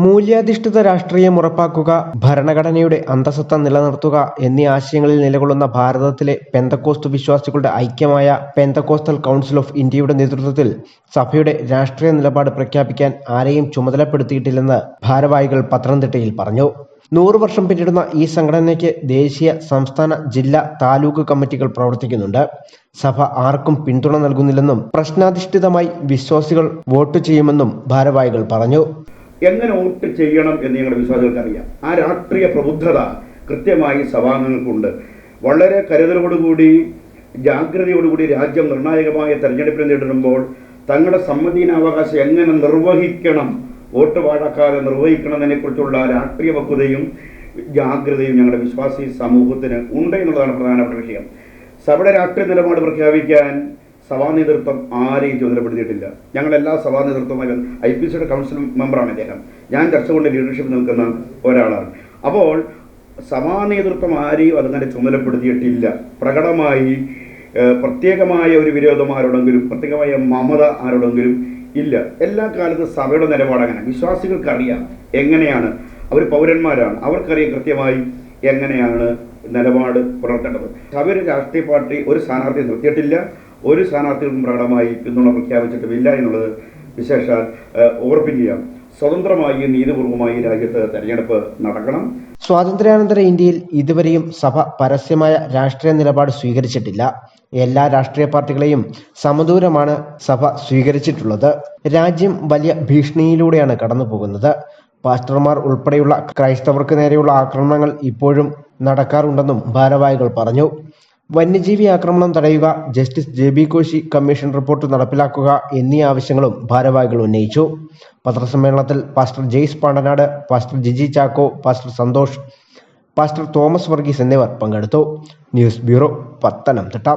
മൂല്യാധിഷ്ഠിത രാഷ്ട്രീയം ഉറപ്പാക്കുക, ഭരണഘടനയുടെ അന്തഃസത്ത നിലനിർത്തുക എന്നീ ആശയങ്ങളിൽ നിലകൊള്ളുന്ന ഭാരതത്തിലെ പെന്തക്കോസ്ത് വിശ്വാസികളുടെ ഐക്യമായ പെന്തക്കോസ്തൽ കൗൺസിൽ ഓഫ് ഇന്ത്യയുടെ നേതൃത്വത്തിൽ സഭയുടെ രാഷ്ട്രീയ നിലപാട് പ്രഖ്യാപിക്കാൻ ആരെയും ചുമതലപ്പെടുത്തിയിട്ടില്ലെന്ന് ഭാരവാഹികൾ പത്തനംതിട്ടയിൽ പറഞ്ഞു. 100 വർഷം പിന്നിടുന്ന ഈ സംഘടനയ്ക്ക് ദേശീയ, സംസ്ഥാന, ജില്ലാ, താലൂക്ക് കമ്മിറ്റികൾ പ്രവർത്തിക്കുന്നുണ്ട്. സഭ ആർക്കും പിന്തുണ നൽകുന്നില്ലെന്നും പ്രശ്നാധിഷ്ഠിതമായി വിശ്വാസികൾ വോട്ട് ചെയ്യുമെന്നും ഭാരവാഹികൾ പറഞ്ഞു. എങ്ങനെ വോട്ട് ചെയ്യണം എന്ന് ഞങ്ങളുടെ വിശ്വാസികൾക്ക് അറിയാം. ആ രാഷ്ട്രീയ പ്രബുദ്ധത കൃത്യമായി സഭാംഗങ്ങൾക്കുണ്ട്. വളരെ കരുതലോടുകൂടി, ജാഗ്രതയോടുകൂടി രാജ്യം നിർണായകമായ തെരഞ്ഞെടുപ്പിൽ നേരിടുമ്പോൾ തങ്ങളുടെ സമ്മതിദാനാവകാശം എങ്ങനെ നിർവഹിക്കണം, വോട്ട് പാഴാക്കാതെ നിർവഹിക്കണമെന്നതിനെക്കുറിച്ചുള്ള രാഷ്ട്രീയ പക്വതയും ജാഗ്രതയും ഞങ്ങളുടെ വിശ്വാസി സമൂഹത്തിന് ഉണ്ട് എന്നുള്ളതാണ് പ്രധാനപ്പെട്ട വിഷയം. സഭയുടെ രാഷ്ട്രീയ നിലപാട് പ്രഖ്യാപിക്കാൻ സഭാ നേതൃത്വം ആരെയും ചുമതലപ്പെടുത്തിയിട്ടില്ല. ഞങ്ങളെല്ലാ സഭാ നേതൃത്വമായി IPCയുടെ കൗൺസിൽ മെമ്പറാണ് അദ്ദേഹം. ഞാൻ ചർച്ച കൊണ്ട് ലീഡർഷിപ്പ് നിൽക്കുന്ന ഒരാളാണ്. അപ്പോൾ സഭാ നേതൃത്വം ആരെയും അതങ്ങനെ ചുമതലപ്പെടുത്തിയിട്ടില്ല. പ്രകടമായി പ്രത്യേകമായ ഒരു വിരോധം ആരോടെങ്കിലും, പ്രത്യേകമായ മമത ആരോടെങ്കിലും ഇല്ല. എല്ലാ കാലത്തും സഭയുടെ നിലപാട് അങ്ങനെ. വിശ്വാസികൾക്കറിയാം എങ്ങനെയാണ്, അവർ പൗരന്മാരാണ്, അവർക്കറിയാം കൃത്യമായി എങ്ങനെയാണ് നിലപാട് പുലർത്തേണ്ടത്. സഭയുടെ രാഷ്ട്രീയ പാർട്ടി ഒരു സ്ഥാനാർത്ഥിയെ നിർത്തിയിട്ടില്ല, ഒരു സ്ഥാനാർത്ഥികൾക്കും പ്രകടമായി പിന്തുണ പ്രഖ്യാപിച്ചിട്ടുമില്ല എന്നുള്ളത് വിശേഷാൽ ഓർപ്പിക്കുകയാണ്. സ്വതന്ത്രമായി, നീതിപൂർവമായി രാജ്യത്ത് തെരഞ്ഞെടുപ്പ് നടക്കണം. സ്വാതന്ത്ര്യാനന്തര ഇന്ത്യയിൽ ഇതുവരെയും സഭ പരസ്യമായ രാഷ്ട്രീയ നിലപാട് സ്വീകരിച്ചിട്ടില്ല. എല്ലാ രാഷ്ട്രീയ പാർട്ടികളെയും സമദൂരമാണ് സഭ സ്വീകരിച്ചിട്ടുള്ളത്. രാജ്യം വലിയ ഭീഷണിയിലൂടെയാണ് കടന്നുപോകുന്നത്. പാസ്റ്റർമാർ ഉൾപ്പെടെയുള്ള ക്രൈസ്തവർക്ക് നേരെയുള്ള ആക്രമണങ്ങൾ ഇപ്പോഴും നടക്കാറുണ്ടെന്നും ഭാരവാഹികൾ പറഞ്ഞു. വന്യജീവി ആക്രമണം തടയുക, justice JB Koshy commission report നടപ്പിലാക്കുക എന്നീ ആവശ്യങ്ങളും ഭാരവാഹികൾ ഉന്നയിച്ചു. പത്രസമ്മേളനത്തിൽ pastor Jaise Pandanad, pastor Jiji Chacko, pastor Santhosh, pastor Thomas Varghese എന്നിവർ പങ്കെടുത്തു. News bureau, Pathanamthitta.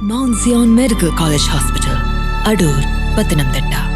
Mount Zion Medical College Hospital, Adur, Pathanamthitta.